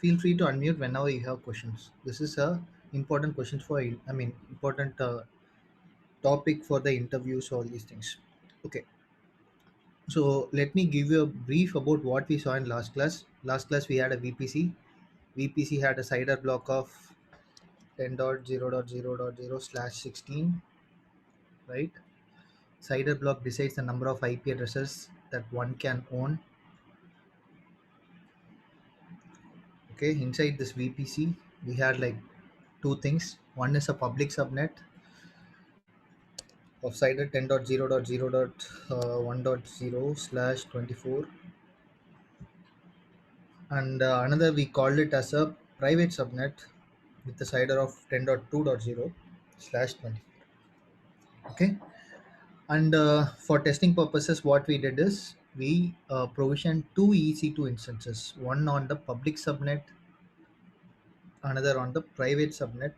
feel free to unmute whenever you have questions. This is a important question for important topic for the interviews, all these things. Okay, so let me give you a brief about what we saw in last class. Last class we had a VPC. VPC had a CIDR block of 10.0.0.0/16, right? CIDR block decides the number of IP addresses that one can own. Okay, inside this VPC we had like two things. One is a public subnet of CIDR 10.0.0.1.0/24, and another we called it as a private subnet with the CIDR of 10.2.0/20. Okay, and for testing purposes what we did is we provisioned two EC2 instances, one on the public subnet, another on the private subnet.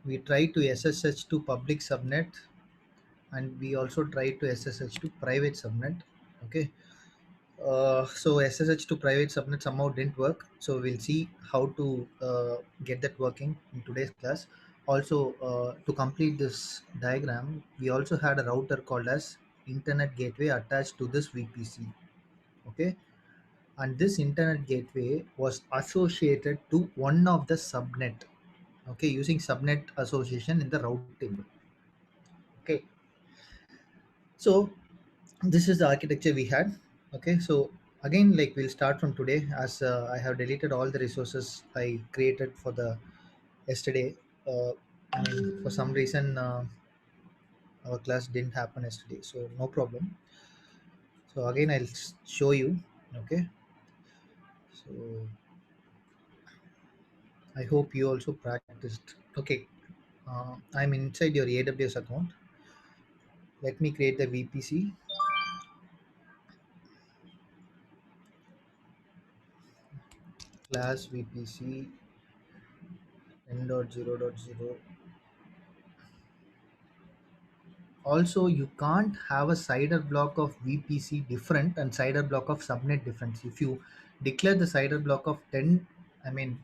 We tried to SSH to public subnet, and we also tried to SSH to private subnet. Okay, so SSH to private subnet somehow didn't work. So we'll see how to get that working in today's class. Also, to complete this diagram, we also had a router called as internet gateway attached to this VPC. Okay, and this internet gateway was associated to one of the subnet. Okay, using subnet association in the route table. Okay, so this is the architecture we had. Okay, so again, like, we'll start from today, as I have deleted all the resources I created for the yesterday. For some reason our class didn't happen yesterday, so no problem. So again I'll show you. Okay, so I hope you also practiced. Okay, I'm inside your AWS account. Let me create the VPC. Class VPC 10.0.0. Also, you can't have a CIDR block of VPC different and CIDR block of subnet different. If you declare the CIDR block of 10, I mean,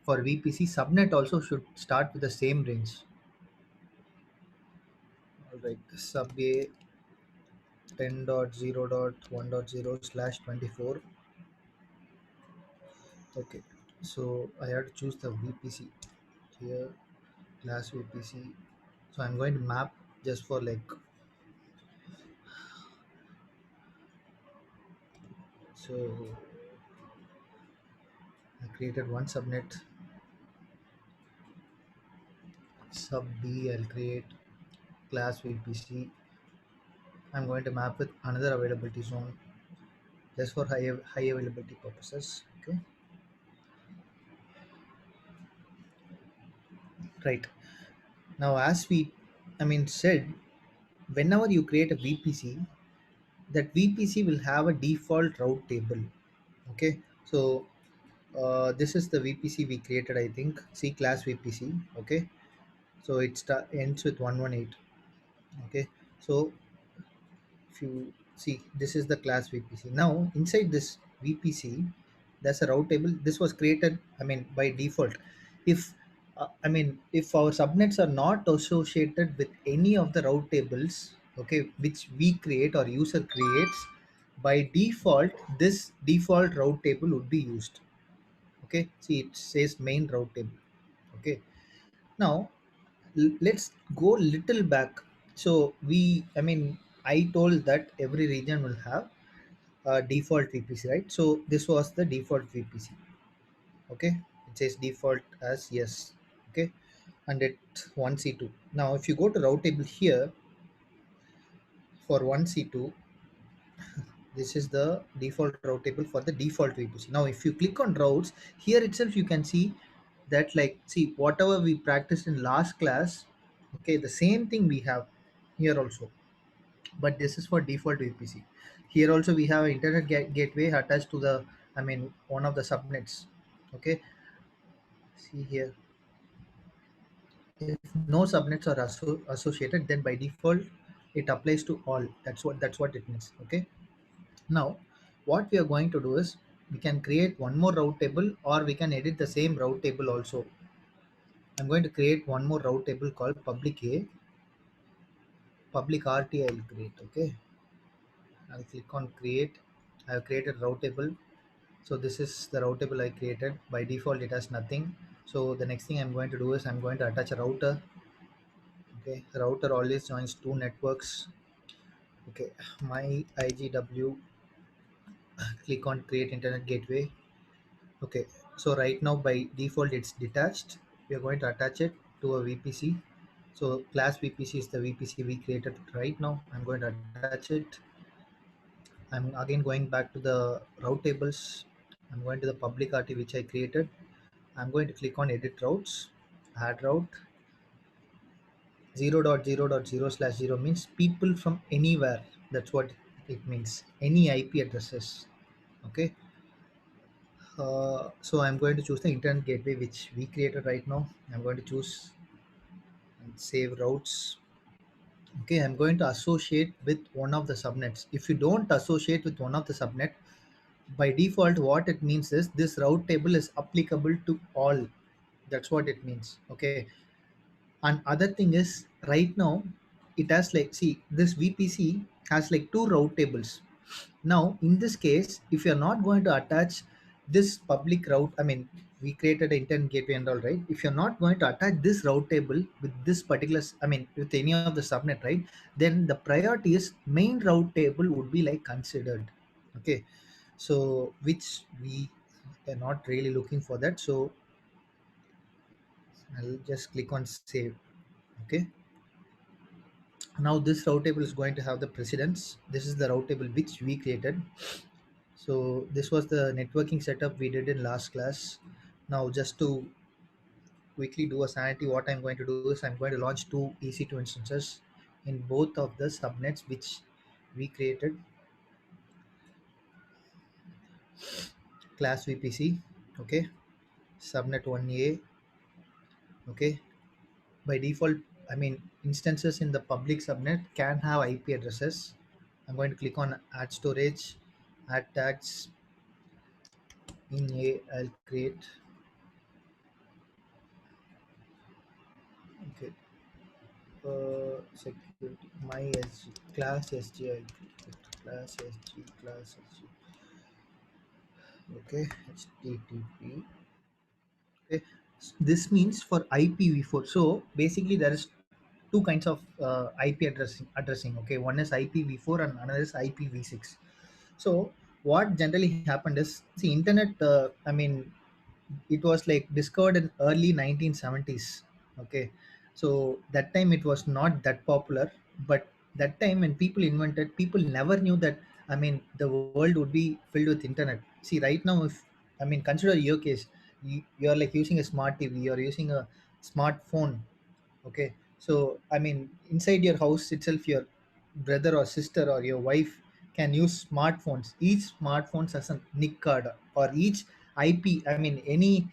for VPC, subnet also should start with the same range. All right, sub A 10.0.1.0/24. Okay, so I have to choose the VPC here, class VPC. So I'm going to map just for like, so I created one subnet. Sub B, I'll create class VPC. I'm going to map with another availability zone just for high availability purposes. Okay, right. Now, as we, said, whenever you create a VPC, that VPC will have a default route table. Okay, so this is the VPC we created. I think C class VPC. Okay, so it ends with 118. Okay, so if you see, this is the class VPC. Now inside this VPC there's a route table. This was created, by default. If if our subnets are not associated with any of the route tables, okay, which we create or user creates, by default this default route table would be used. Okay, see, it says main route table. Okay, now let's go little back. So I told that every region will have a default VPC, right? So this was the default VPC. Okay, it says default as yes. Okay, and it 1C2. Now if you go to route table here for 1C2, this is the default route table for the default VPC. Now if you click on routes here itself, you can see that, like, see, whatever we practiced in last class, okay, the same thing we have here also, but this is for default VPC. Here also we have internet gateway attached to the, one of the subnets. Okay, see here, if no subnets are associated, then by default it applies to all. That's what it means. Okay, now what we are going to do is we can create one more route table, or we can edit the same route table also. I'm going to create one more route table called public A, public RT I'll create. Okay, I'll click on create. I have created route table. So this is the route table I created. By default, it has nothing. So the next thing I'm going to do is I'm going to attach a router. Okay, router always joins two networks. Okay, my IGW. Click on create internet gateway. Okay, so right now by default it's detached. We are going to attach it to a VPC. So class VPC is the VPC we created right now. I'm going to attach it. I'm again going back to the route tables. I'm going to the public RT which I created. I'm going to click on edit routes, add route. 0.0.0/0 means people from anywhere. That's what it means. Any IP addresses. Okay. So I'm going to choose the internet gateway which we created right now. I'm going to choose and save routes. Okay, I'm going to associate with one of the subnets. If you don't associate with one of the subnet, by default, what it means is this route table is applicable to all. That's what it means. Okay, and other thing is right now it has like, see, this VPC has like two route tables. Now, in this case, if you're not going to attach this public route, I mean, we created an internet gateway and all, right? If you're not going to attach this route table with this particular, I mean, with any of the subnet, right? Then the priority is main route table would be like considered. Okay. So, which we are not really looking for that. So, I'll just click on save. Okay. Now, this route table is going to have the precedence. This is the route table which we created. So this was the networking setup we did in last class. Now just to quickly do a sanity, what I'm going to do is I'm going to launch two EC2 instances in both of the subnets which we created. Class VPC, okay, subnet 1A, okay. By default, I mean, instances in the public subnet can have IP addresses. I'm going to click on add storage, add tags. In A, I'll create, okay, security, my SG, class SG, I'll create class SG, class SG, okay, HTTP. Okay, this means for IPv4. So basically, there is two kinds of IP addressing. Okay, one is IPv4 and another is IPv6. So what generally happened is, see, internet. I mean, it was like discovered in early 1970s. Okay, so that time it was not that popular, but that time when people invented, people never knew that, I mean, the world would be filled with internet. See, right now, if, I mean, consider your case, you're like using a smart TV, you're using a smartphone. Okay, so I mean, inside your house itself, your brother or sister or your wife can use smartphones. Each smartphone has a NIC card, or each IP. I mean, any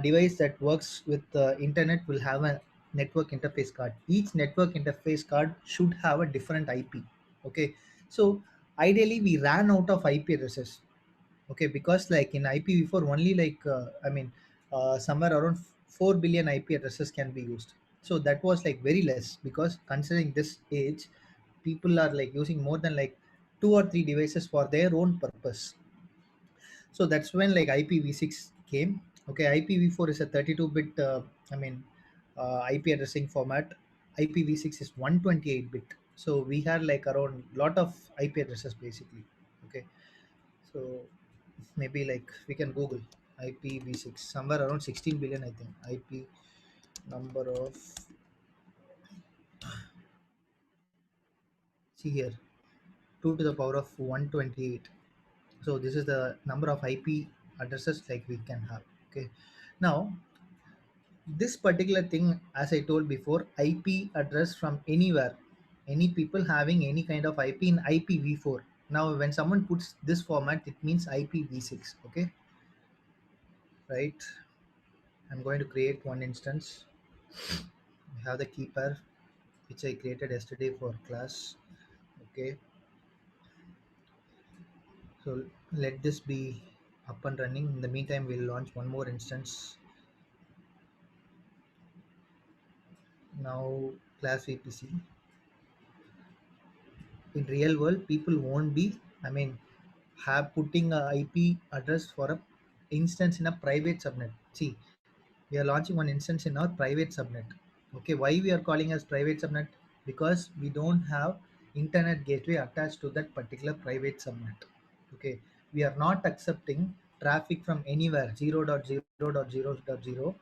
device that works with the internet will have a network interface card. Each network interface card should have a different IP. Okay, so ideally we ran out of IP addresses. Okay, because like in IPv4 only like I mean somewhere around 4 billion IP addresses can be used. So that was like very less, because considering this age, people are like using more than like two or three devices for their own purpose. So that's when like IPv6 came. Okay, IPv4 is a 32-bit I mean IP addressing format. IPv6 is 128-bit. So we had like around lot of IP addresses basically. Okay, so maybe like we can Google IPv6, somewhere around 16 billion, I think. IP number of, see here, 2 to the power of 128. So this is the number of IP addresses like we can have. Okay. Now this particular thing, as I told before, IP address from anywhere, any people having any kind of IP in IPv4. Now when someone puts this format, it means IPv6. Okay, right? I'm going to create one instance. We have the keeper which I created yesterday for class. Okay, so let this be. up and running. In the meantime, we'll launch one more instance. Now, class VPC. In real world, people won't be, I mean, have putting a IP address for a instance in a private subnet. See, we are launching one instance in our private subnet. Okay, why we are calling as private subnet? Because we don't have internet gateway attached to that particular private subnet. Okay, we are not accepting traffic from anywhere 0.0.0.0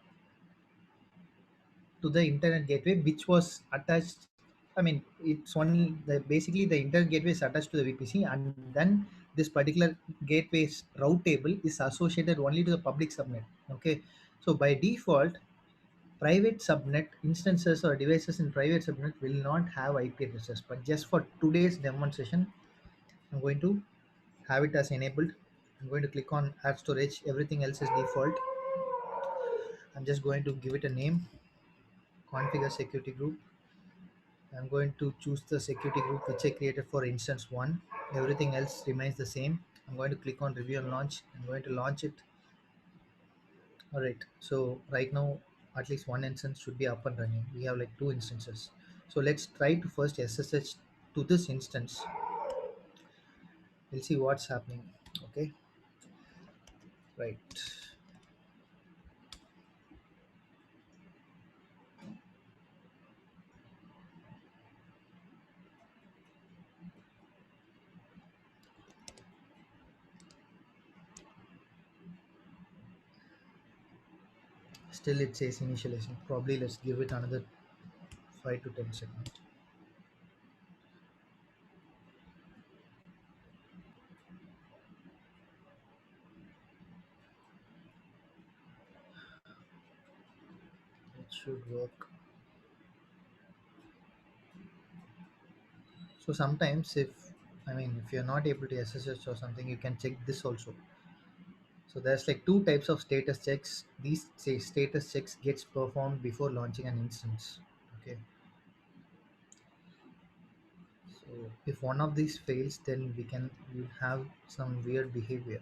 to the internet gateway which was attached. I mean, it's only basically the internet gateway is attached to the VPC, and then this particular gateway's route table is associated only to the public subnet. Okay, so by default, private subnet instances or devices in private subnet will not have IP addresses. But just for today's demonstration, I'm going to have it as enabled. I'm going to click on add storage. Everything else is default. I'm just going to give it a name, configure security group. I'm going to choose the security group which I created for instance 1. Everything else remains the same. I'm going to click on review and launch. I'm going to launch it. Alright, so right now at least one instance should be up and running. We have like two instances. So let's try to first SSH to this instance. We'll see what's happening. Okay, right. Still it says initializing. Probably let's give it another 5 to 10 seconds. It should work. So sometimes if you're not able to SSH or something, you can check this also. So there's like two types of status checks. These say status checks gets performed before launching an instance. Okay. So if one of these fails, then we have some weird behavior.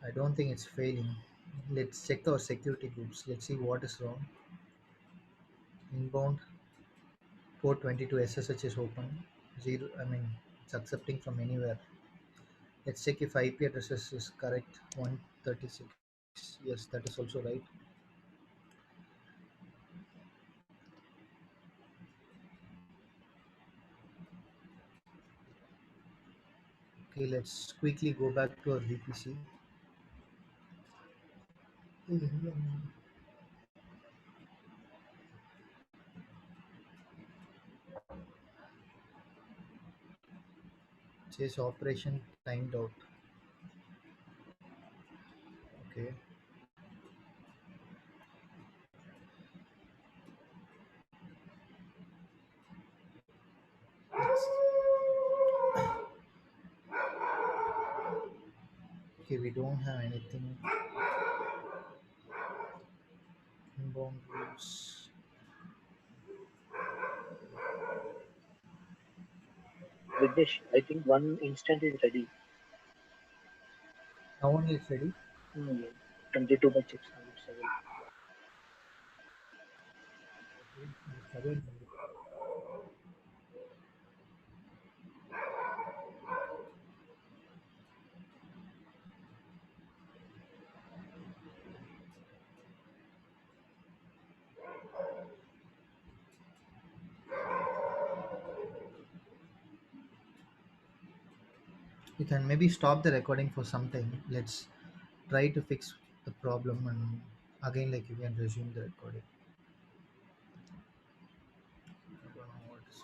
I don't think it's failing. Let's check our security groups. Let's see what is wrong. Inbound port 22 SSH is open. Zero. I mean, it's accepting from anywhere. Let's check if IP addresses is correct. 136. Yes, that is also right. Okay, let's quickly go back to our VPC. It says operation timed out. Okay. Okay, we don't have anything. Inbound rules. Vignesh, I think one instant is ready. Now only it's ready. 22 by 607. Okay, it's again ready. You can maybe stop the recording for some time. Let's try to fix the problem, and again, like you can resume the recording. I don't know what is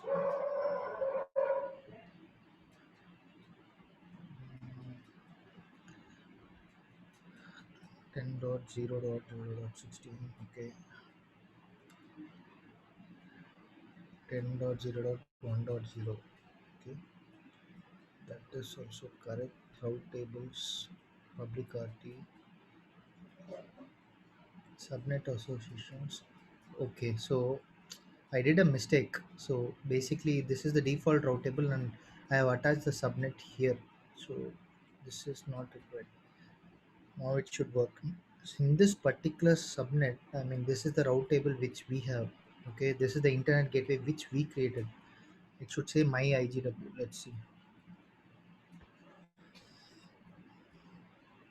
10.0.0.16. Okay, 10.0.1.0. Okay, that is also correct. Route tables, public RT, subnet associations. Okay, so I did a mistake. So basically, this is the default route table, and I have attached the subnet here. So this is not required. Now it should work. In this particular subnet, I mean, this is the route table which we have. Okay, this is the internet gateway which we created. It should say my IGW. Let's see.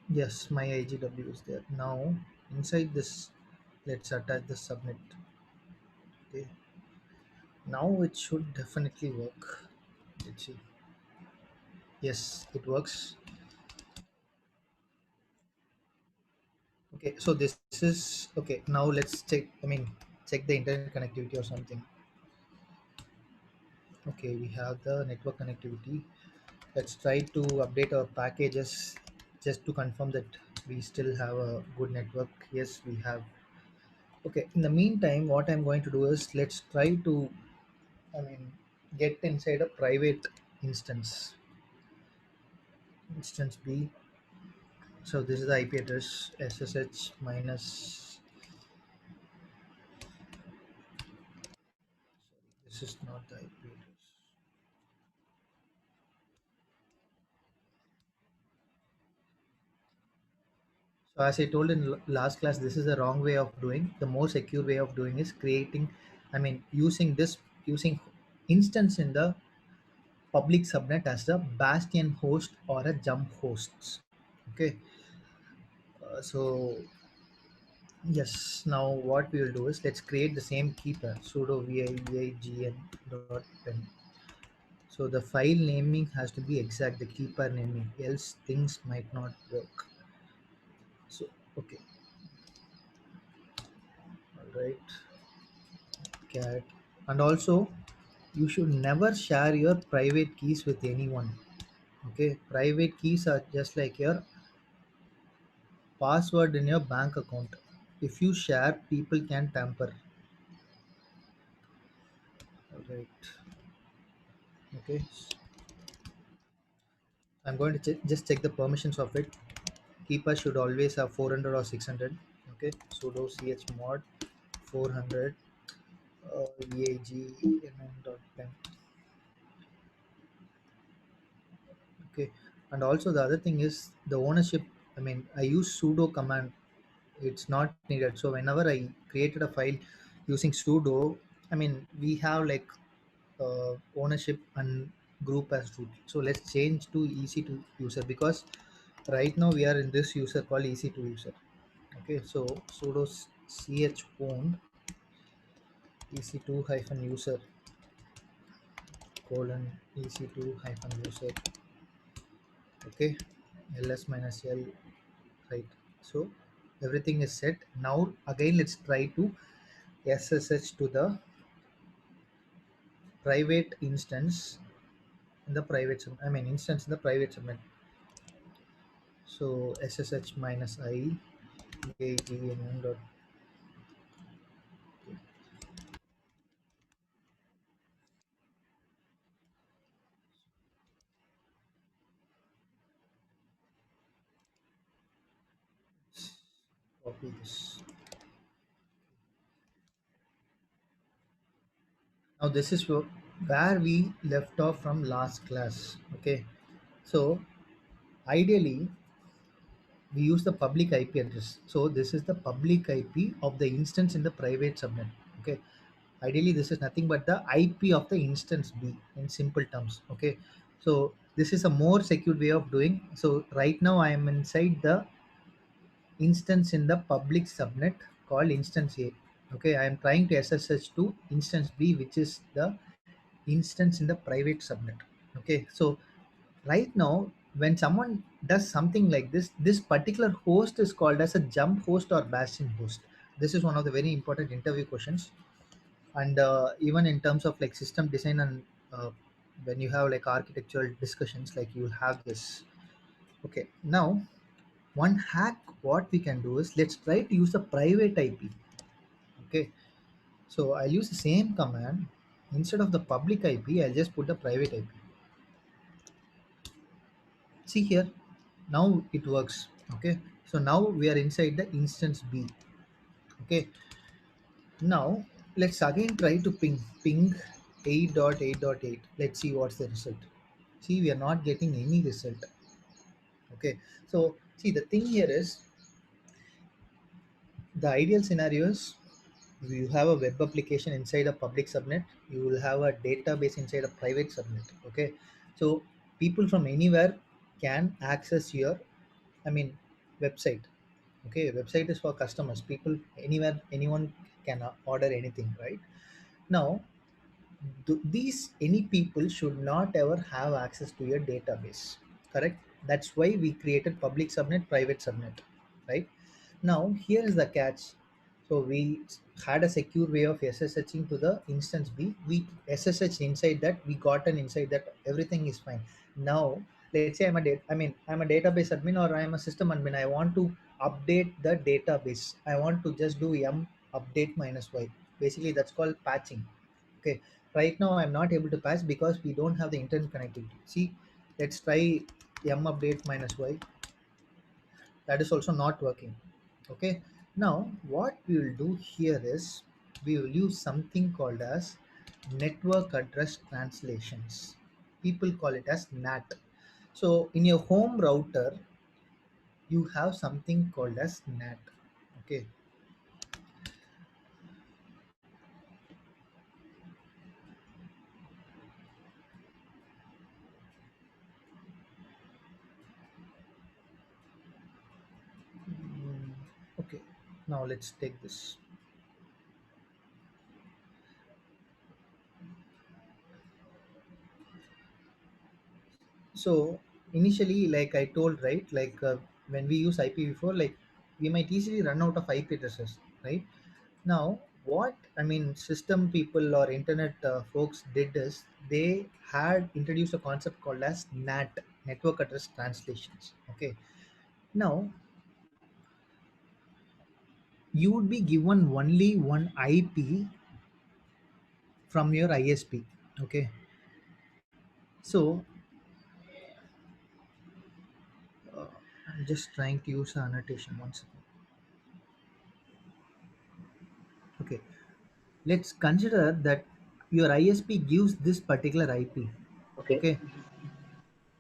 Yes, my IGW is there. Now inside this, let's attach the subnet. Okay, now it should definitely work. Let's see. Yes, it works. Okay, so this is okay. Now let's check. I mean, check the internet connectivity or something. Okay, we have the network connectivity. Let's try to update our packages just to confirm that we still have a good network. Yes, we have. Okay, in the meantime, what I'm going to do is let's try to, I mean, get inside a private instance, instance B. So this is the IP address SSH minus. This is not the IP address. So as I told in last class, this is the wrong way of doing. The more secure way of doing is creating, I mean, using this, using instance in the public subnet as a bastion host or a jump hosts. Okay, so yes, now what we will do is let's create the same key pair sudo vign dot pen. So the file naming has to be exact, the key pair naming, else things might not work. So okay, all right, cat. And also you should never share your private keys with anyone. Okay, private keys are just like your password in your bank account. If you share, people can tamper. All right. Okay, I'm going to just check the permissions of it. Keeper should always have 400 or 600. Okay, sudo chmod 400 vagn.pen. Okay, and also the other thing is the ownership. I mean, I use sudo command. It's not needed. So whenever I created a file using sudo, I mean, we have like ownership and group as root. So let's change to EC2 user, because right now we are in this user called EC2 user. Okay, so sudo ch owned EC2 hyphen user colon EC2 hyphen user. Okay, ls minus l, right? So everything is set. Now again let's try to SSH to the private instance in the private I mean instance in the private subnet. So SSH minus I vagn dot copy this. Now this is where we left off from last class. Okay, so ideally we use the public IP address. So this is the public IP of the instance in the private subnet. Okay, ideally this is nothing but the IP of the instance B in simple terms. Okay, so this is a more secure way of doing. So right now I am inside the instance in the public subnet called instance A. Okay, I am trying to SSH to instance B, which is the instance in the private subnet. Okay, so right now when someone does something like this particular host is called as a jump host or bastion host. This is one of the very important interview questions. And even in terms of like system design and when you have like architectural discussions, like you will have this. Okay, now one hack what we can do is let's try to use the private IP. Okay, so I'll use the same command. Instead of the public IP, I'll just put the private IP. See here, now it works. Okay, so now we are inside the instance B. Okay, now let's again try to ping 8.8.8. Let's see what's the result. See, we are not getting any result. Okay, so See, the thing here is, the ideal scenario is you have a web application inside a public subnet, you will have a database inside a private subnet. Okay, so people from anywhere can access your, I mean, website. Okay, website is for customers. People anywhere, anyone can order anything, right? Now, these any people should not ever have access to your database, correct? That's why we created public subnet, private subnet, right? Now here is the catch. So we had a secure way of sshing to the instance we ssh inside that, we got an inside that, everything is fine. Now let's say I'm a database admin, or I'm a system admin. I want to update the database. I want to just do m update minus y. Basically that's called patching. Okay, right now I'm not able to patch because we don't have the internet connectivity. See, let's try m update minus y. That is also not working. Okay, now what we will do here is we will use something called as network address translations. People call it as NAT. So in your home router, you have something called as NAT. Okay, mm, okay. Now let's take this. So initially, like I told, right, like when we use IPv4, like we might easily run out of IP addresses, right? Now, what I mean, system people or internet folks did is they had introduced a concept called as NAT, network address translations. Okay, now you would be given only one IP from your ISP. Okay, so uh, I'm just trying to use an annotation once. Okay, let's consider that your ISP gives this particular IP. Okay. Okay,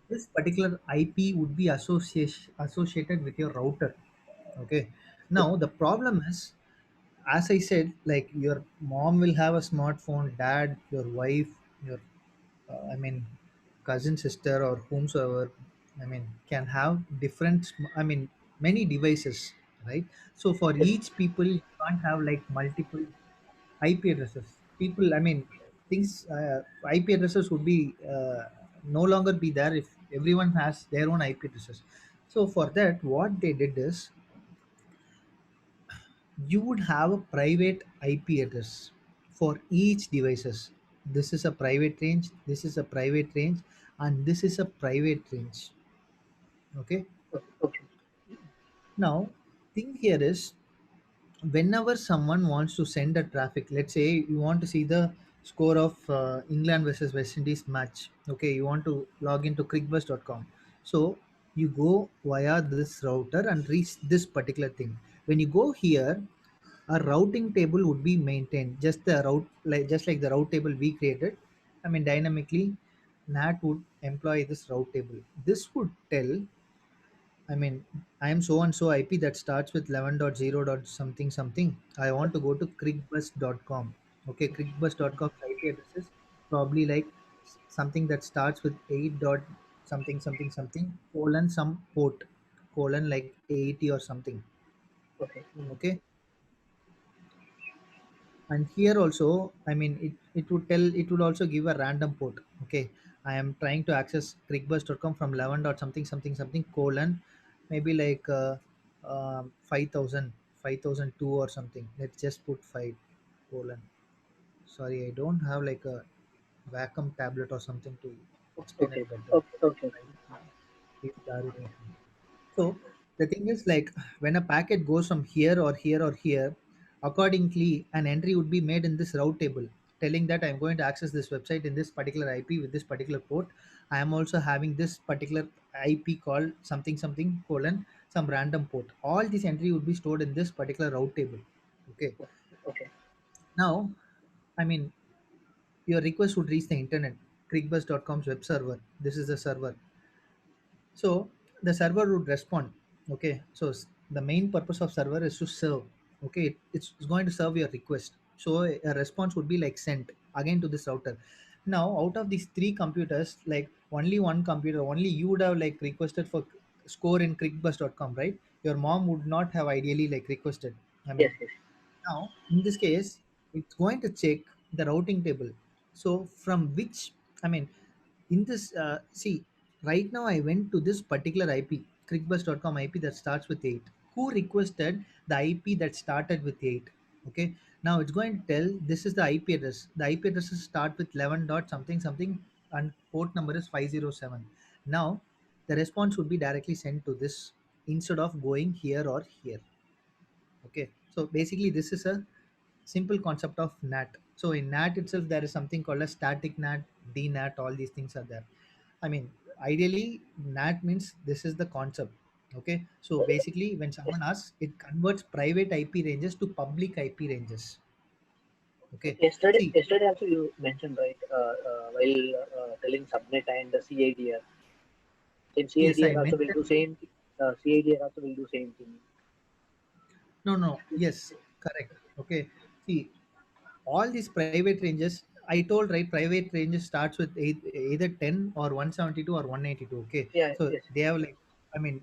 this particular IP would be associated with your router. Okay, now the problem is, as I said, like your mom will have a smartphone, dad, your wife, your I mean, cousin, sister, or whomsoever, I mean, can have different, many devices, right? So for Yes. each people, you can't have like multiple IP addresses. People, I mean, things, IP addresses would be no longer be there if everyone has their own IP addresses. So for that, what they did is you would have a private IP address for each devices. This is a private range, this is a private range, and this is a private range. Okay. Okay. Now, thing here is, whenever someone wants to send a traffic, let's say you want to see the score of England versus West Indies match. Okay, you want to log into crickbus.com. So you go via this router and reach this particular thing. When you go here, a routing table would be maintained, just the route, like just like the route table we created. I mean, dynamically NAT would employ this route table. This would tell, I mean, I am so and so IP that starts with 11.0 dot something something. I want to go to crickbus.com. Okay, crickbus.com's IP address is probably like something that starts with 8 dot something something something colon some port colon like 80 or something. Okay. Okay, and here also, I mean, it would tell, it would also give a random port. Okay, I am trying to access crickbus.com from 11 dot something something something colon maybe like 5000 or something. Let's just put 5 colon. Sorry, I don't have like a Wacom tablet or something to explain Okay. it better. Okay. Okay. Please bear with me. So the thing is, like, when a packet goes from here or here or here, accordingly an entry would be made in this route table telling that I'm going to access this website in this particular IP with this particular port. I am also having this particular IP called something something colon some random port. All this entry would be stored in this particular route table. Okay. Okay. Now, I mean, your request would reach the internet, crickbus.com's web server. This is the server. So the server would respond. Okay, so the main purpose of server is to serve. Okay, it's going to serve your request, so a response would be like sent again to this router. Now out of these three computers, like only one computer, only you would have like requested for score in crickbus.com, right? Your mom would not have ideally like requested. I Yes, mean, yes. now, in this case, it's going to check the routing table. So, from which, I mean, in this, see, right now I went to this particular IP, crickbus.com IP that starts with 8. Who requested the IP that started with 8? Okay, now it's going to tell this is the IP address. The IP addresses start with 11 dot something something and port number is 507. Now, the response would be directly sent to this instead of going here or here. Okay, so basically this is a simple concept of NAT. So in NAT itself there is something called a static NAT, DNAT, all these things are there. I mean, ideally NAT means this is the concept. Okay, so basically when Yes. someone asks, it converts private IP ranges to public IP ranges. So Okay, yesterday, see, yesterday also you mentioned, right, while telling subnet and the CIDR. In yes, I CIDR also will mentioned. do same. CIDR also will do same thing. No, no, yes, correct. Okay, see, all these private ranges, I told right, private ranges starts with either 10 or 172 or 182. Okay, Yeah. so Yes. they have like, I mean,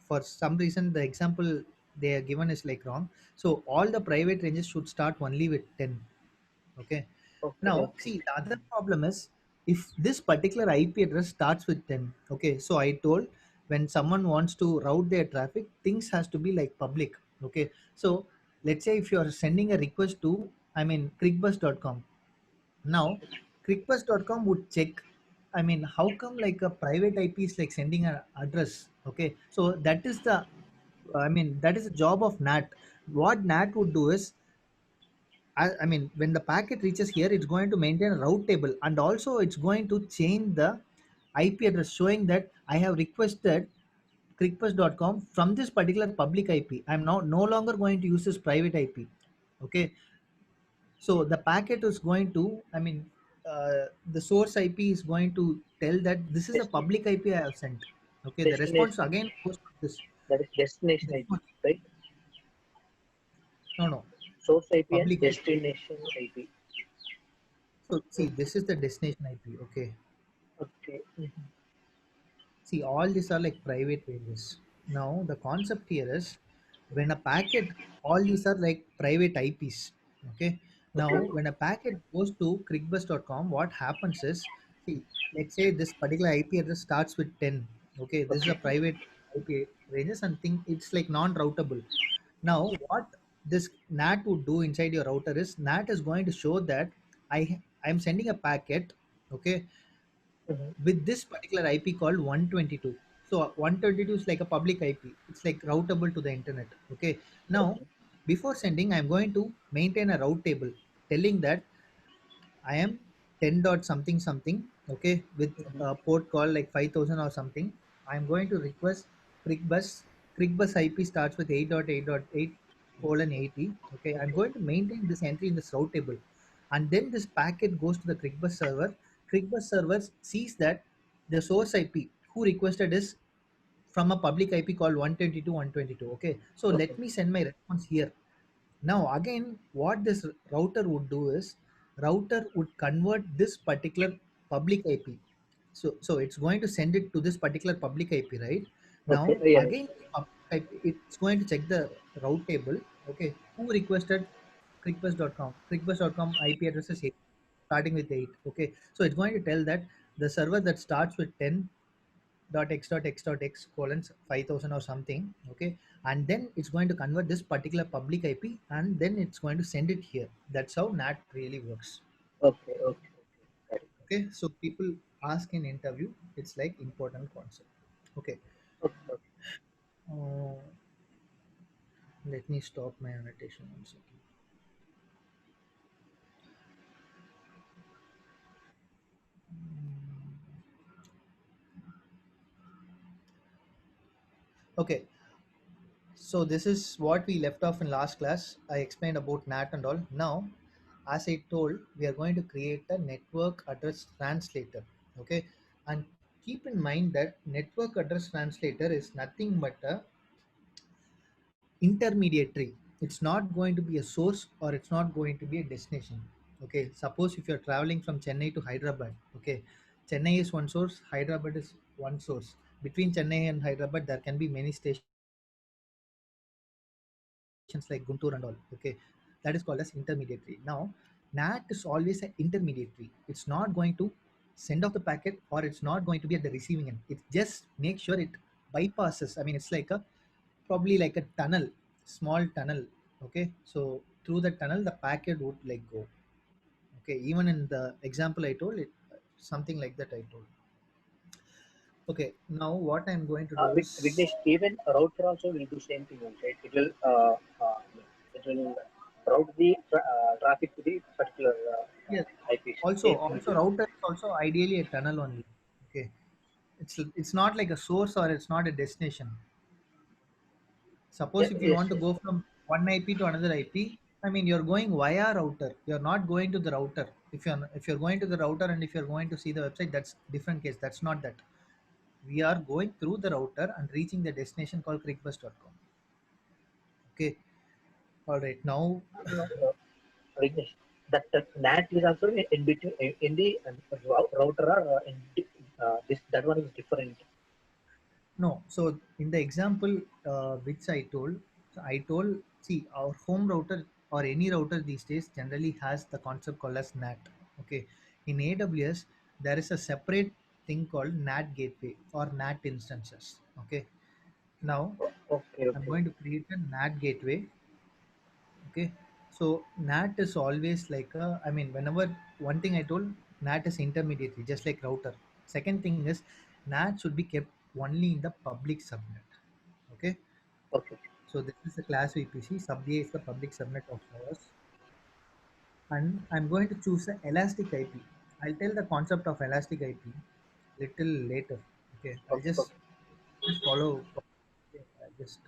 for some reason the example they are given is like wrong. So all the private ranges should start only with 10. Okay, Okay. now Okay. see, the other problem is if this particular IP address starts with 10. Okay, so I told when someone wants to route their traffic, things has to be like public. Okay, so let's say if you are sending a request to, I mean, crickbus.com. Now crickbus.com would check, I mean, how come like a private IP is like sending an address? Okay, so that is the, I mean, that is the job of NAT. What NAT would do is, I mean, when the packet reaches here, it's going to maintain a route table and also it's going to change the IP address showing that I have requested crickbus.com from this particular public IP. I'm now no longer going to use this private IP. Okay, so the packet is going to, I mean, the source IP is going to tell that this is a Destination. public IP I have sent. Okay, the response Destination. again goes to this. That is destination This IP, one, right? no, no, Source IP and public IP. destination IP. So see, this is the destination IP. Okay, Okay. Mhm. see, all these are like private ranges. Now, the concept here is when a packet, all these are like private IPs. Okay. Now, Okay. when a packet goes to crickbus.com, what happens is, see, let's say this particular IP address starts with 10. Okay. This is a Okay. private IP ranges and think it's like non-routable. Now, what this NAT would do inside your router is NAT is going to show that I'm sending a packet. Okay, Mhm. with this particular IP called 122. So 122 is like a public IP. It's like routable to the internet. Okay. Now, Okay. before sending, I'm going to maintain a route table telling that I am 10 dot something something. Okay, with Mhm. a port call like 5000 or something. I'm going to request ClickBus. ClickBus IP starts with 8.8.8 colon 80. Okay, I'm Okay. going to maintain this entry in this route table, and then this packet goes to the ClickBus server. ClickBus server sees that the source IP who requested is from a public IP called 122.122. Okay, so let Okay. me send my response here. Now again, what this router would do is router would convert this particular public IP. So it's going to send it to this particular public IP, right? Okay. Now Yeah. again, public IP, it's going to check the route table. Okay, who requested crickbus.com? Crickbus.com IP address is 8, starting with 8. Okay, so it's going to tell that the server that starts with 10 .x.x.x colon 5000 or something. Okay, and then it's going to convert this particular public IP and then it's going to send it here. That's how NAT really works. Okay. Okay. Okay. Got it. Okay, so people ask in interview, it's like important concept. Okay, Okay. Okay. uh, let me stop my annotation one second. Okay, so this is what we left off in last class. I explained about NAT and all. Now, as I told, we are going to create a network address translator. Okay, and keep in mind that network address translator is nothing but a intermediary. It's not going to be a source or it's not going to be a destination. Okay, suppose if you're traveling from Chennai to Hyderabad, okay, Chennai is one source, Hyderabad is one source. Between Chennai and Hyderabad there can be many stations like Guntur and all. Okay, that is called as intermediary. Now NAT is always an intermediary. It's not going to send off the packet or it's not going to be at the receiving end. It just makes sure it bypasses. I mean, it's like a probably like a tunnel, small tunnel. Okay, so through the tunnel the packet would like go. Okay, even in the example I told it, something like that I told. Okay, now what I'm going to do is Vignesh, even a router also will do same thing, right? It will route the traffic to the particular yes. IPs. Also, Same thing it also will. router is also ideally a tunnel only. Okay, it's not like a source or it's not a destination. Suppose if you Yes, want to yes. go from one IP to another IP, I mean you're going via router. You're not going to the router. If you're going to the router and if you're going to see the website, that's different case. That's not that. We are going through the router and reaching the destination called crickbus.com. Okay. All right. Now, Vignesh, that NAT is also in between in the router or this that one is different. no. So in the example which I told, so I told, see, our home router or any router these days generally has the concept called as NAT. Okay. In AWS, there is a separate thing called NAT gateway or NAT instances. Okay. Now Okay, I'm okay. going to create a NAT gateway. Okay, so NAT is always like a, I mean, whenever, one thing I told, NAT is intermediary just like router. Second thing is NAT should be kept only in the public subnet. Okay, Okay. so this is the class VPC, sub A is the public subnet of ours, and I'm going to choose the elastic IP. I'll tell the concept of elastic IP little later. Okay, I'll Okay, okay. just follow. Okay, I just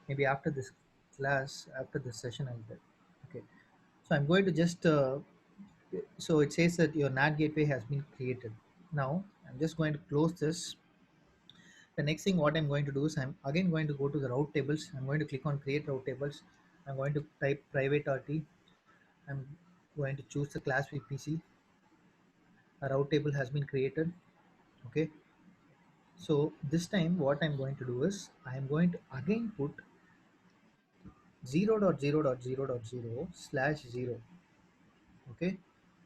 maybe after this class, after this session, I'll tell. Okay, so I'm going to just so it says that your NAT gateway has been created. Now I'm just going to close this. The next thing what I'm going to do is I'm again going to go to the route tables. I'm going to click on create route tables. I'm going to type private RT. I'm going to choose the class VPC. A route table has been created. Okay, so this time what I'm going to do is I'm going to again put 0.0.0.0/0. Okay,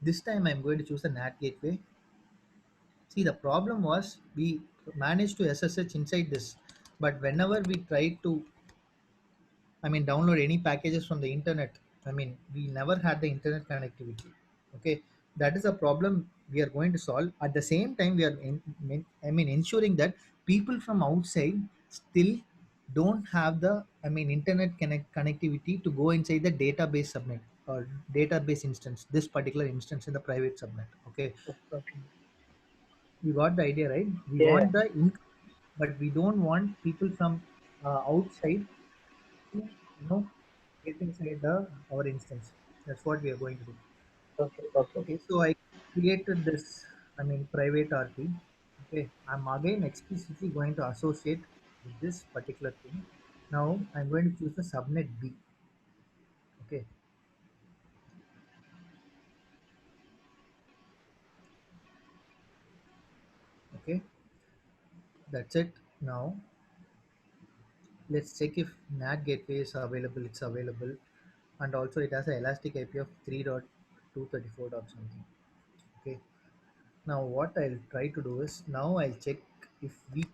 this time I'm going to choose the NAT gateway. See, the problem was we managed to SSH inside this, but whenever we tried to, I mean, download any packages from the internet, I mean, we never had the internet connectivity. Okay, that is a problem we are going to solve. At the same time, we are, I mean, ensuring that people from outside still don't have the, I mean, internet connectivity to go inside the database subnet or database instance. This particular instance in the private subnet. Okay, Okay. you got the idea, right? We Yeah. want the but we don't want people from outside to, get inside the our instance. That's what we are going to do. Okay. Okay. Okay, so I created this, I mean, private RT. Okay, I'm again explicitly going to associate with this particular thing. Now I'm going to choose the subnet B. Okay, okay, that's it. Now let's check if NAT gateway is available. It's available, and also it has an elastic IP of 3.234 dot something. Okay, now what I'll try to do is now I'll check if we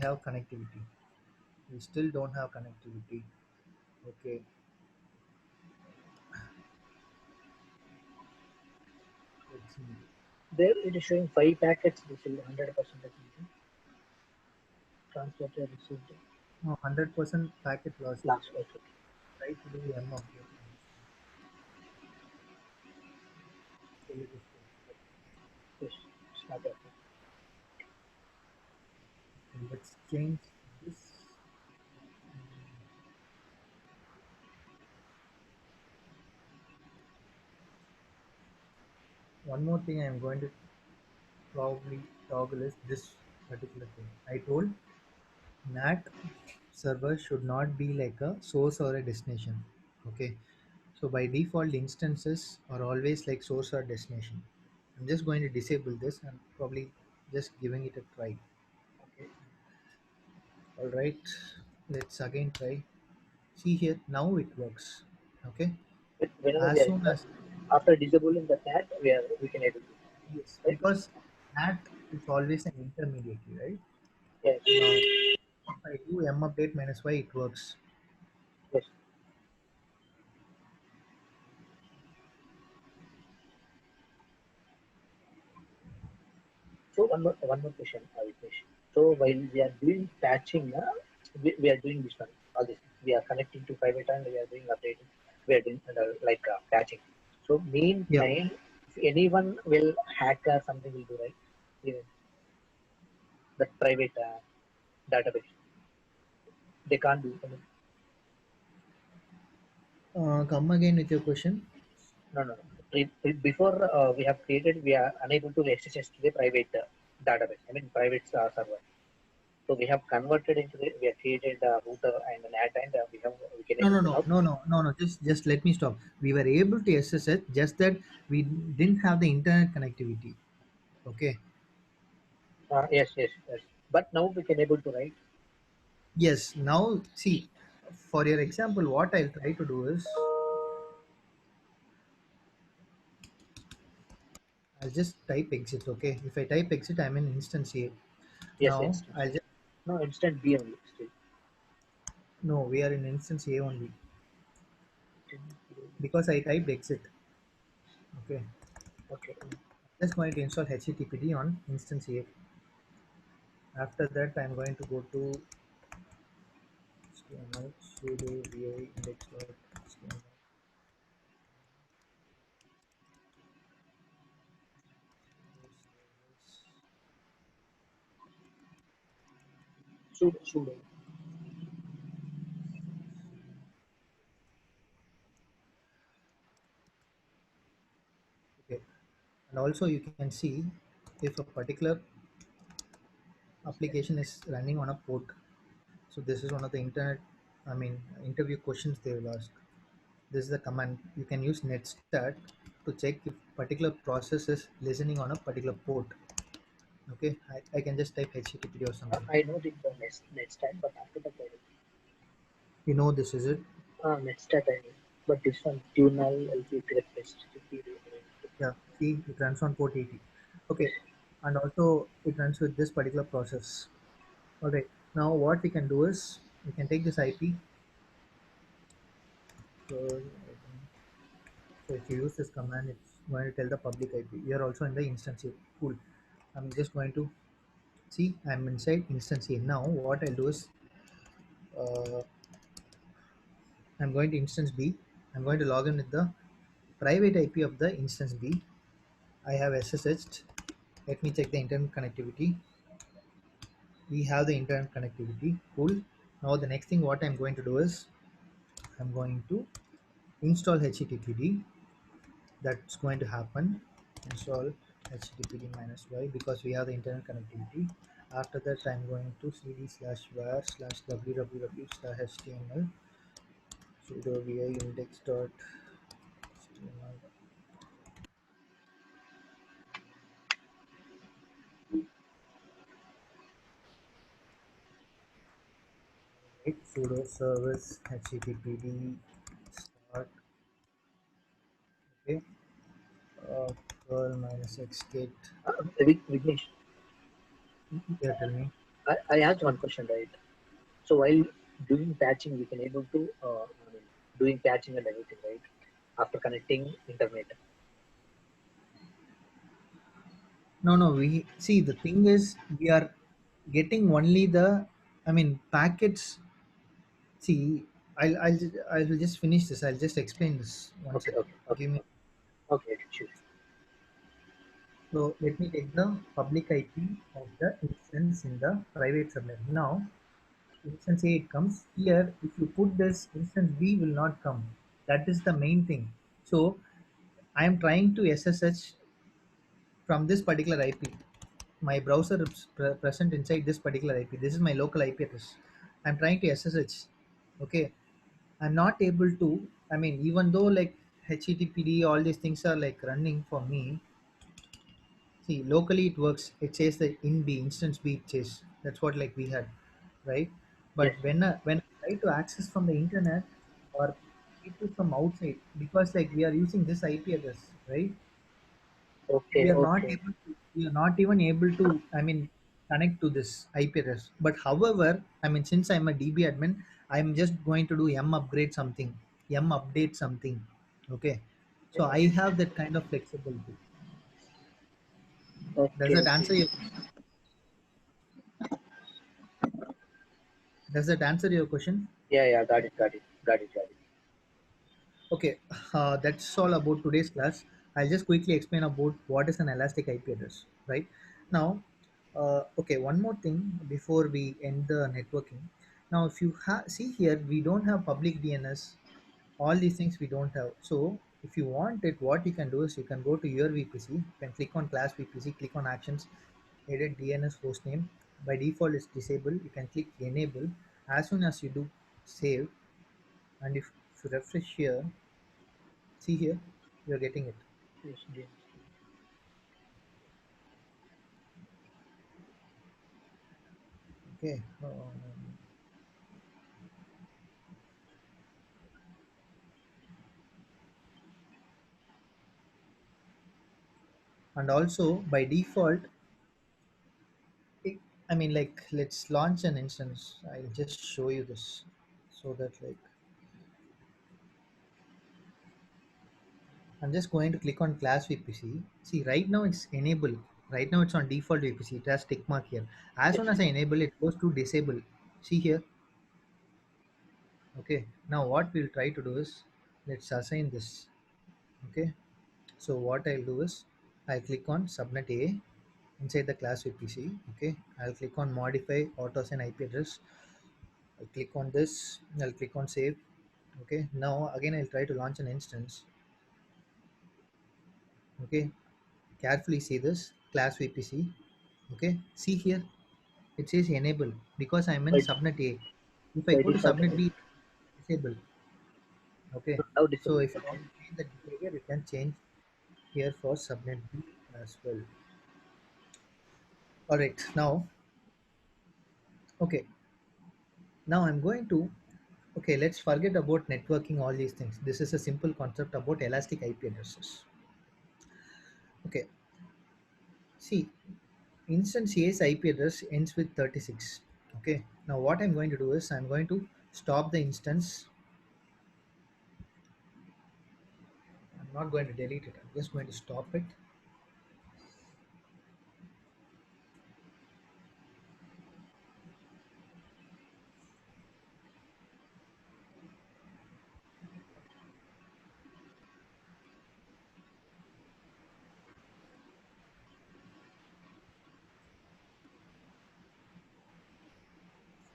have connectivity. We still don't have connectivity. Okay, let's see. There it is showing 5 packets. This is 100% translated received No, 100% packet loss. last week. Try to do M update. Still it is slow. Yes, it's not that. Okay, let's change this. One more thing I'm going to probably toggle is this particular thing. I told NAT. server should not be like a source or a destination. Okay, so by default instances are always like source or destination. I'm just going to disable this and probably just giving it a try. Okay. All right, let's again try. See here, now it works. Okay, Whenever we as are soon as after disabling the NAT, we can able to, yes, right? because NAT is always an intermediary, right? Yes. Now if I do m update minus y, it works. Yes. So one more question, Vignesh. So while we are doing patching, we are doing this one, all this. We are connecting to private and we are doing updating. We are doing like patching. So Yeah. meantime, if anyone will hack or something will do, right? Even the private database, they can't do. I mean, Come again with your question. no, no, no. Before we have created, we are unable to access to the private database. I mean, private server. So we have converted into the, we have created a router and an NAT and we can No, able no, to no, now. no, no, no, no. Just let me stop. We were able to access it, just that we didn't have the internet connectivity. Okay. Yes, yes, yes. But now we can able to write. Yes. Now, see, for your example, what I'll try to do is I'll just type exit. Okay. If I type exit, I'm in instance A. Yes, Now instant. I'll just No, instant B only still. no. We are in instance A only Instant B. because I typed exit. Okay. Okay. Just going to install HTTPD on instance A. After that, I'm going to go to HTML sudo vi index.html. Sudo. Okay. And also you can see if a particular application is running on a port. So this is one of the interview questions they will ask. This is the command. You can use netstat to check if particular process is listening on a particular port. Okay, I can just type HTTP or something. I know the next time, but after that I will. You know this is it. Next time I know. But this one, tunal LP request. Yeah, see it runs on port 80. Okay, and also it runs with this particular process. Alright, now what we can do is we can take this IP. So So if you use this command, it's going to tell the public IP. You are also in the instance here. Cool. I'm just going to see. I'm inside instance here. Now what I'll do is uh, I'm going to instance B. I'm going to log in with the private IP of the instance B. I have SSH. Let me check the internet connectivity. We have the internet connectivity. Cool. Now the next thing what I'm going to do is I'm going to install HTTPD. That's going to happen. Install httpd minus y because we have the internet connectivity. After that I'm going to cd slash var slash www slash html sudo vi index dot html right, sudo service httpd start. Okay, curl minus xget. Vignesh, Yeah, tell me. I asked one question, right? So while doing patching, we can able to I mean, doing patching and everything, right? After connecting internet. No, we see the thing is we are getting only the packets. See, I'll just finish this. I'll just explain this one Okay, sec. okay, okay, Give me. okay, sure. So let me take the public IP of the instance in the private subnet. Now, instance A it comes here. If you put this, instance B will not come. That is the main thing. So I am trying to SSH from this particular IP. My browser is present inside this particular IP. This is my local IP address. I'm trying to SSH. Okay, I'm not able to. I mean, even though like HTTPD, all these things are like running for me. See, locally it works. It says the in B instance B it says. That's what like we had, right? Yes. But when I try to access from the internet or people from outside, because like we are using this IP address, right? Okay. Okay. We are not even able to, I mean, connect to this IP address. But however, I mean, since I'm a DB admin, I'm just going to do m upgrade something, m update something. Okay, so I have that kind of flexibility. Does Okay. that Okay. answer your does that answer your question? Yeah. Yeah. Got it. Got it. Got it. Got it. Okay, that's all about today's class. I'll just quickly explain about what is an elastic IP address. Right now, okay, one more thing before we end the networking. Now, if you see here, we don't have public DNS. All these things we don't have. So, if you want it, what you can do is you can go to your VPC. You can click on class VPC, click on actions, edit DNS hostname. By default, it's disabled. You can click enable. As soon as you do save, and if you refresh here, see here, you're getting it. Yes. Yes. Okay. And also by default, it, I mean, like, let's launch an instance. I'll just show you this so that, like, I'm just going to click on class VPC. See, right now it's enabled. Right now it's on default VPC. It has tick mark here. As Yes. soon as I enable it, goes to disable. See here. Okay. Now what we'll try to do is let's assign this. Okay. So what I'll do is I'll click on subnet A inside the class VPC. Okay, I'll click on modify auto assign IP address. I'll click on this. I'll click on save. Okay, now again I'll try to launch an instance. Okay, carefully see this class VPC. Okay, see here it says enable because I'm in But subnet A. If I by go to default, subnet B, disable. Okay, now so disable. if you Okay. want to change the behavior, you can change here for subnet B as well. All right, now okay, now I'm going to okay, let's forget about networking, all these things. This is a simple concept about elastic IP addresses. Okay, see, instance A's IP address ends with 36. Okay, now what I'm going to do is I'm going to stop the instance. I'm not going to delete it, I'm just going to stop it.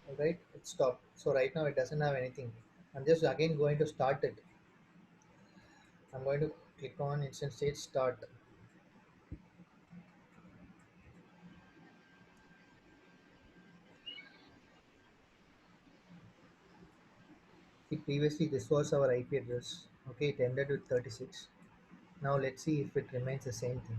All right, it's stopped. So right now it doesn't have anything. I'm just again going to start it. I'm going to click on instance state start. See, previously this was our IP address. Okay, it ended with 36. Now let's see if it remains the same thing.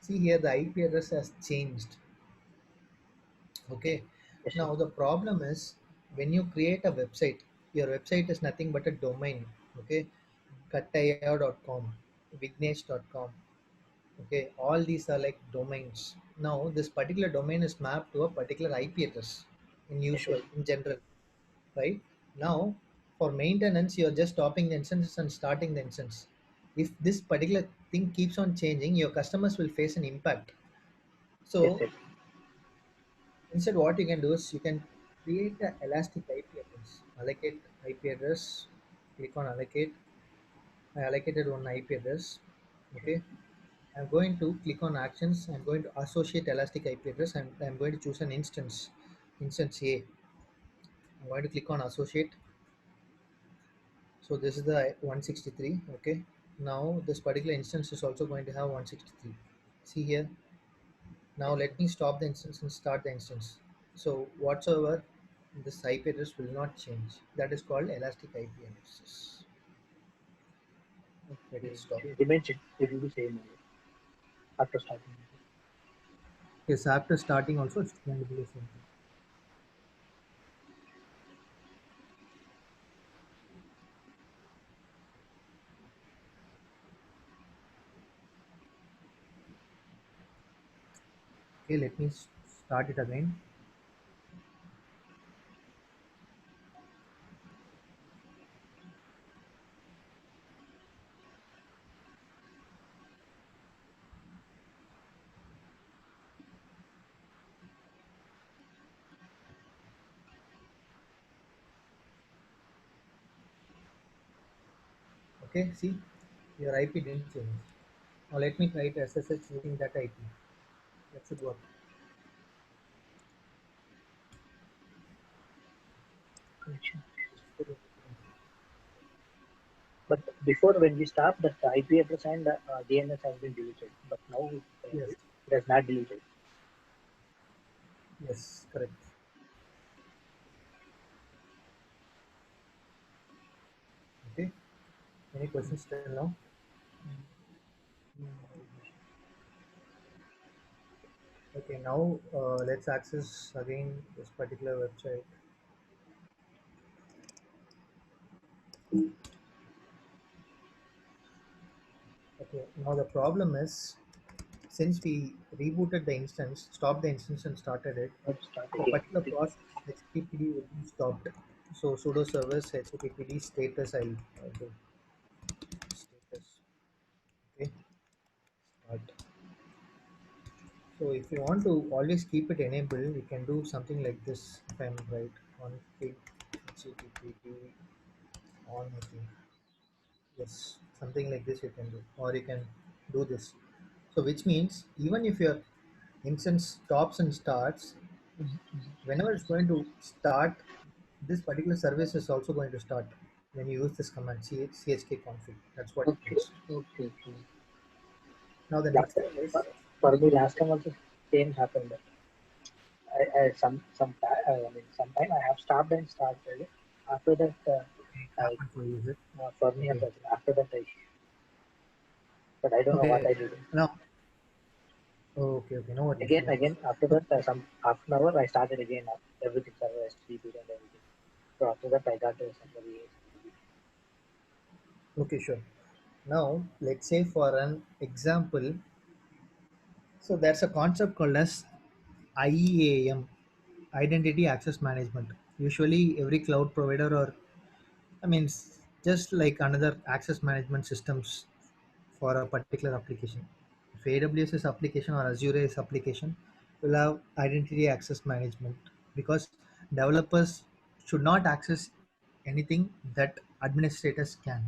See here the IP address has changed. Okay. Yes. Sir. Now the problem is when you create a website, your website is nothing but a domain. Okay. Kattaya.com, Vignesh.com. Okay. All these are like domains. Now this particular domain is mapped to a particular IP address Yes. Yes. in general, right? Now for maintenance, you're just stopping the instance and starting the instance. If this particular thing keeps on changing, your customers will face an impact. Yes. So Yes. instead, what you can do is you can create an elastic IP address. Allocate IP address. Click on allocate. I allocated one IP address. Okay. I'm going to click on actions. I'm going to associate elastic IP address. I'm going to choose an instance. Instance A. I'm going to click on associate. So this is the 163. Okay. Now this particular instance is also going to have 163. See here. Now let me stop the instance and start the instance. So whatsoever, this IP address will not change. That is called elastic IP addresses. Let it Okay. stop. It remains it will be same only after starting. Yes, after starting also it's going to be the same thing. Okay, let me start it again. Okay, see, your IP didn't change. Now let me try to SSH using that IP. That should work. Connection. But before when we start, the IP address and DNS has been deleted. But now Yes, it has not deleted. yes, correct. Okay, any questions till now? Okay, now let's access again this particular website. Okay, now the problem is since we rebooted the instance, stopped the instance and started it, Let's start the again. particular process HTTPD will be stopped. So sudo service HTTPD status I'll do status. Okay, start. So if you want to always keep it enabled, you can do something like this. If I'm right, config HTTPD on. Okay. Yes, something like this you can do, or you can do this. So which means even if your instance stops and starts, whenever it's going to start, this particular service is also going to start when you use this command chk config. That's what it Okay. means. Okay. Okay. Now the Last next thing is for me, last time also same happened. I I mean, sometime I have stopped and started. After that, it I happened for you, is it? for me, Okay. after that, but I don't know what Okay. I did. Now, okay. No worries. No worries. Again, after So, that, some half an hour, I started again. Everything, server, STP and everything. So after that, I got somebody. okay, sure. Now, let's say for an example, so that's a concept called as IEAM, Identity Access Management. Usually, every cloud provider, or I mean, just like another access management systems for a particular application. If AWS is application or Azure is application, will have identity access management because developers should not access anything that administrators can.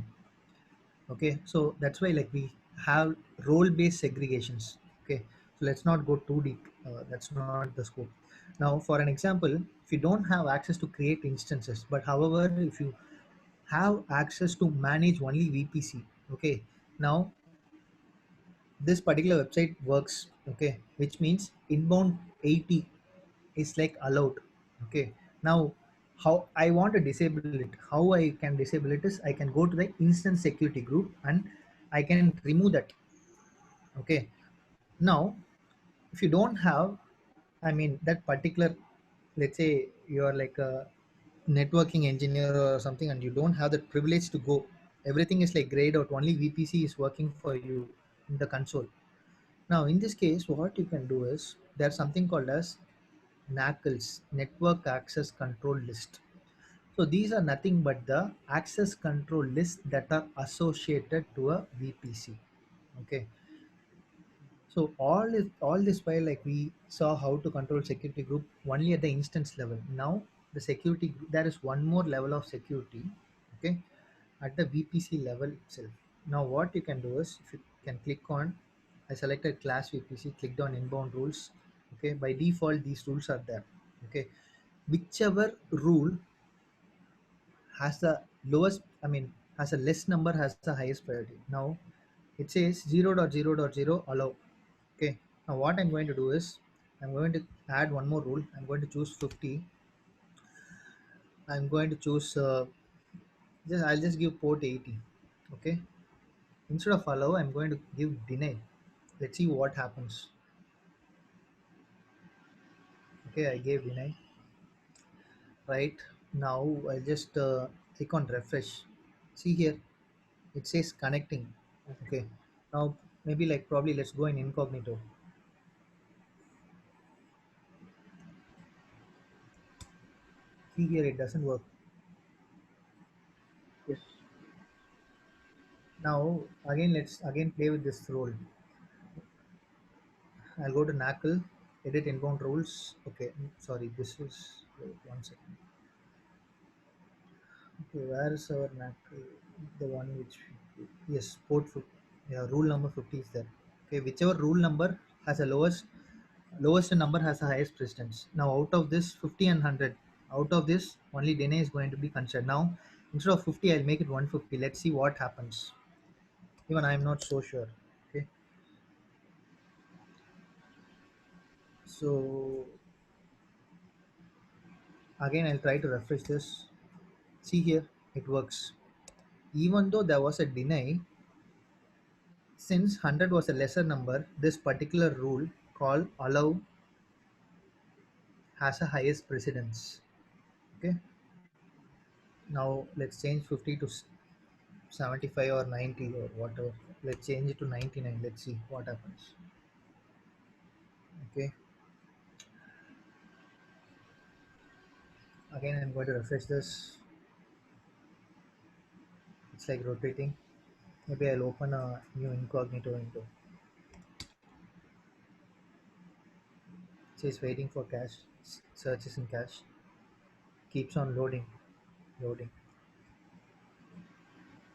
Okay, so that's why like we have role-based segregations. Okay, so let's not go too deep. That's not the scope. Now, for an example, if you don't have access to create instances, but however, if you have access to manage only VPC. Okay, now this particular website works. Okay, which means inbound 80 is like allowed. Okay, now how I want to disable it, how I can disable it is I can go to the instance security group and I can remove that. Okay, now if you don't have, I mean, that particular, let's say you are like a networking engineer or something and you don't have the privilege to go, everything is like grayed out, only VPC is working for you in the console. Now in this case what you can do is there's something called as NACLs, network access control list. So these are nothing but the access control lists that are associated to a VPC. Okay, so all this while like we saw how to control security group only at the instance level. Now the security there is one more level of security. Okay, at the VPC level itself. Now what you can do is if you can click on, I selected class VPC, clicked on inbound rules. Okay, by default these rules are there. Okay, whichever rule has the lowest, I mean has a less number has the highest priority. Now it says 0.0.0 allow. Okay. Now what I'm going to do is I'm going to add one more rule. I'm going to choose 50. I'm going to choose just I'll just give port 80. Okay. Instead of allow, I'm going to give deny. Let's see what happens. Okay, I gave deny. Right now, I'll just click on refresh. See here, it says connecting. Okay. Now maybe like probably let's go in incognito. See here, it doesn't work. Yes. Now again, let's again play with this role. I'll go to Knackle, edit inbound rules. Okay, sorry, this is wait, 1 second. Okay, where is our Knackle? The one which yes, port 50. Yeah, rule number 50 is there. Okay, whichever rule number has the lowest number has the highest precedence. Now out of this 50 and 100, out of this only deny is going to be considered. Now instead of 50, I'll make it 150. Let's see what happens. Even I'm not so sure. Okay, so again I'll try to refresh this. See here, it works. Even though there was a deny, since 100 was a lesser number, this particular rule called allow has a highest precedence. Okay, now let's change 50 to 75 or 90 or whatever. Let's change it to 99. Let's see what happens. Okay, again I'm going to refresh this. It's like rotating. Maybe I'll open a new incognito window. It says waiting for cache. Searches in cache. Keeps on loading.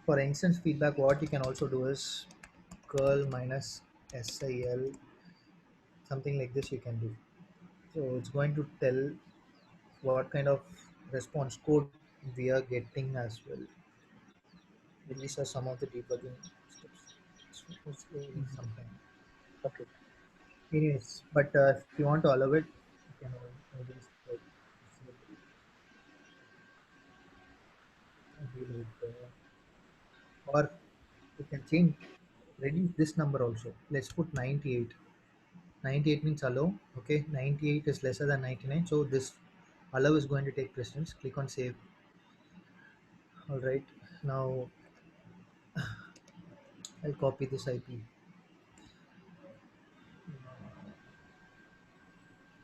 For instance feedback, what you can also do is curl minus sil, something like this you can do. So it's going to tell what kind of response code we are getting as well. These are some of the debugging steps. It's slowly Mhm. sometime. Okay. Anyways, but if you want to allow it, you can always deal with, or you can change, reduce this number also. Let's put 98. 98 means allow. Okay, 98 is lesser than 99, so this allow is going to take precedence. Click on save. All right, now I'll copy this IP.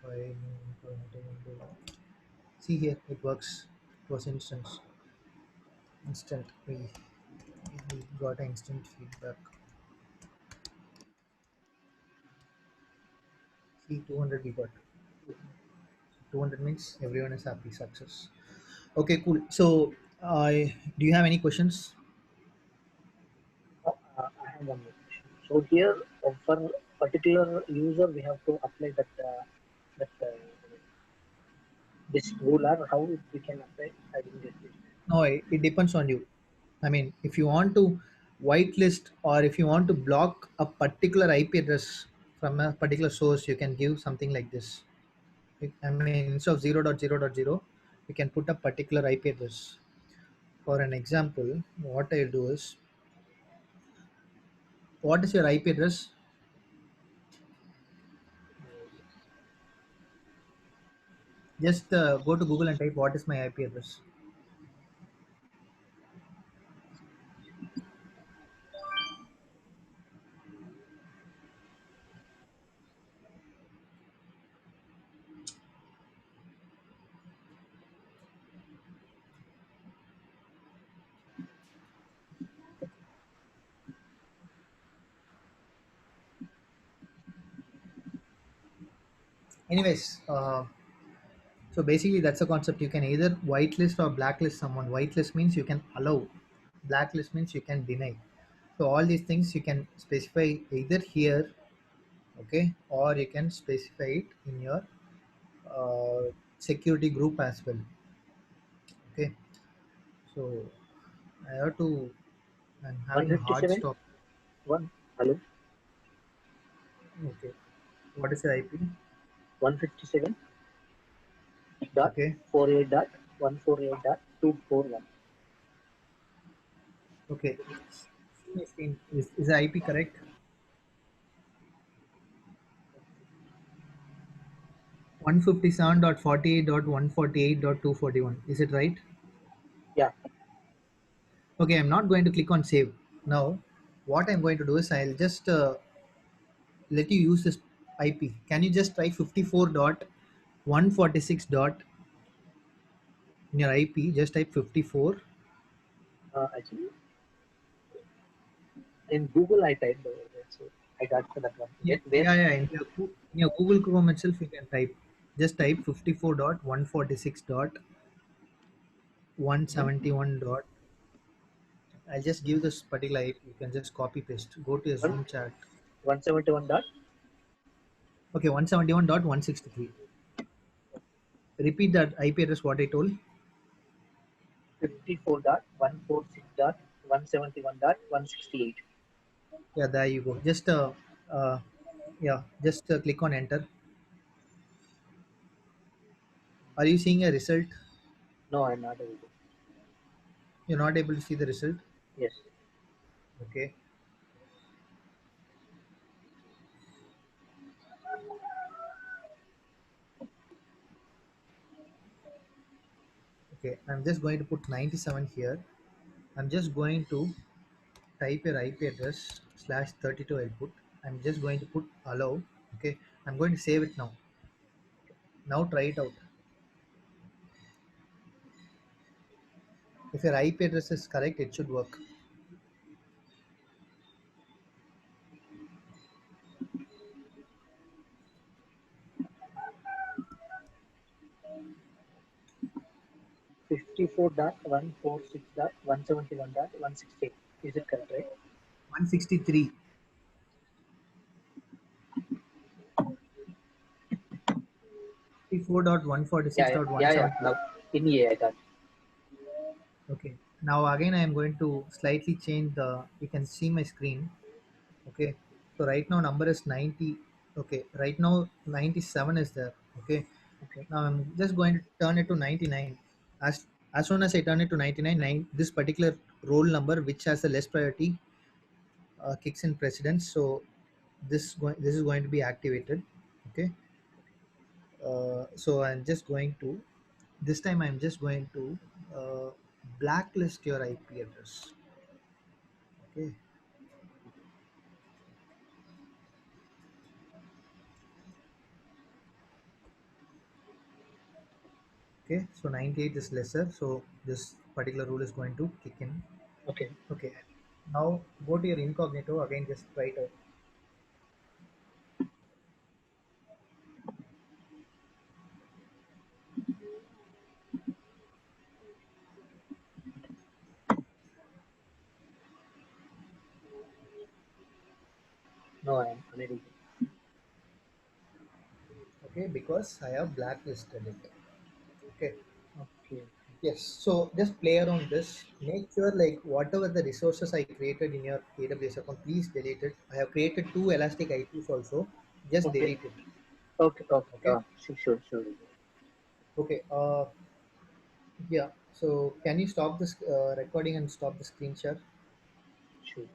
File, see here, it works. It was instant. We got an instant feedback. See, 200 we got. 200 means everyone is happy, success. Okay, cool. So, do you have any questions? I have one more question. So here, for particular user, we have to apply that this rule, or how we can apply. I didn't get this. No, it depends on you. I mean, if you want to whitelist or if you want to block a particular IP address from a particular source, you can give something like this. I mean, instead of 0.0.0, you can put a particular IP address. For an example, what I'll do is, what is your IP address? Just go to Google and type what is my IP address. Anyways, so basically that's the concept. You can either whitelist or blacklist someone. Whitelist means you can allow. Blacklist means you can deny. So all these things you can specify either here, okay, or you can specify it in your security group as well. Okay, so I have to. I'm having a hard 157 stop. 1 hello Okay. What is the IP? 157 dot Okay. 48 dot 148 dot 241. Okay. See my screen. Is the IP correct? 157.48.148.241. Is it right? Yeah. Okay. I'm not going to click on save. Now, what I'm going to do is I'll just let you use this IP. Can you just try 54.146 dot in your IP? Just type 54. Actually, in Google I typed so I got to that one. Yeah, Where? yeah, yeah. In your Google Chrome itself, you can type. Just type 54.146 dot Mhm. 171 dot. I'll just give this particular IP. You can just copy paste. Go to your One, Zoom chat. 171 dot Okay, 171.163. Repeat that IP address what I told. 54 dot 146 dot 171 dot 168. Yeah, there you go. Uh, yeah, just click on enter. Are you seeing a result? No, I'm not able to. You're not able to see the result. Yes. Okay. Okay. I'm just going to put 97 here. I'm just going to type your IP address /32 I'll put. I'm just going to put allow. Okay. I'm going to save it now. Now try it out. If your IP address is correct, it should work. 54 dot 146 dot 171 dot 168. Is it correct, right? 163. 54.146 Yeah, dot yeah, one yeah. seventy. Now in EA I got. Okay. Now again I am going to slightly change the you can see my screen. Okay. So right now number is 90. Okay. Right now 97 is there. Okay. Okay. Now I'm just going to turn it to 99. As soon as I turn it to 99, this particular roll number which has the less priority kicks in precedence. So this is going to be activated. Okay. So I'm just going to this time I'm just going to uh, blacklist your IP address. Okay. Okay. So 98 is lesser. So this particular rule is going to kick in. Okay. Okay. Now go to your incognito again. Just try it out. No, I am unable to. Okay, because I have blacklisted it. Okay. Okay. Yes. So just play around this. Make sure like whatever the resources I created in your AWS account, please delete it. I have created two Elastic IPs also. Just Okay. delete it. Okay. Okay. Okay. Sure. Sure. Sure. Okay. Yeah. So can you stop this recording and stop the screen share? Sure.